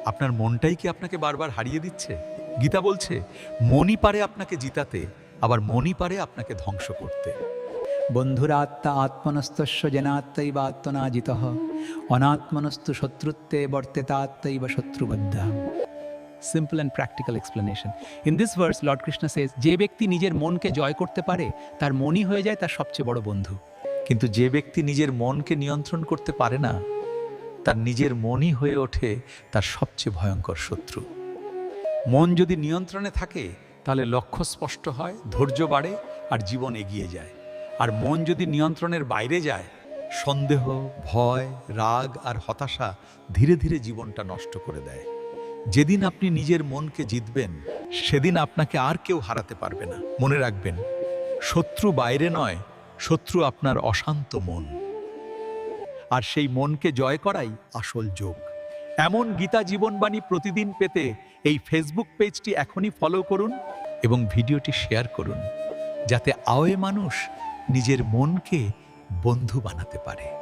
আপনার মনটাই কি আপনাকে বারবার হারিয়ে দিচ্ছে? গীতা বলছে, মনই পারে আপনাকে জিতাতে, আবার মনই পারে আপনাকে ধ্বংস করতে। বন্ধুরাত্মা আত্মনস্তস্য জনাত্মৈব আত্মনা জিতঃ অনাত্মনস্তু শত্রুত্বে বর্তেতাত্মৈব শত্রুবদ্ধ। Simple and practical explanation. In this verse, Lord Krishna says, যে ব্যক্তি নিজের মনকে জয় করতে পারে তার মনই হয়ে যায় তার সবচেয়ে বড় বন্ধু। কিন্তু যে ব্যক্তি নিজের মনকে নিয়ন্ত্রণ করতে পারে না, তার নিজের মনই হয়ে ওঠে তার সবচেয়ে ভয়ঙ্কর শত্রু। মন যদি নিয়ন্ত্রণে থাকে তাহলে লক্ষ্য স্পষ্ট হয়, ধৈর্য বাড়ে আর জীবন এগিয়ে যায়। আর মন যদি নিয়ন্ত্রণের বাইরে যায়, সন্দেহ, ভয়, রাগ আর হতাশা ধীরে ধীরে জীবনটা নষ্ট করে দেয়। যেদিন আপনি নিজের মনকে জিতবেন, সেদিন আপনাকে আর কেউ হারাতে পারবে না। মনে রাখবেন, শত্রু বাইরে নয়, শত্রু আপনার অশান্ত মন। আর সেই মনকে জয় করাই আসল যোগ। এমন গীতা জীবনবাণী প্রতিদিন পেতে এই ফেসবুক পেজটি এখনই ফলো করুন এবং ভিডিওটি শেয়ার করুন, যাতে আওয়ে মানুষ নিজের মনকে বন্ধু বানাতে পারে।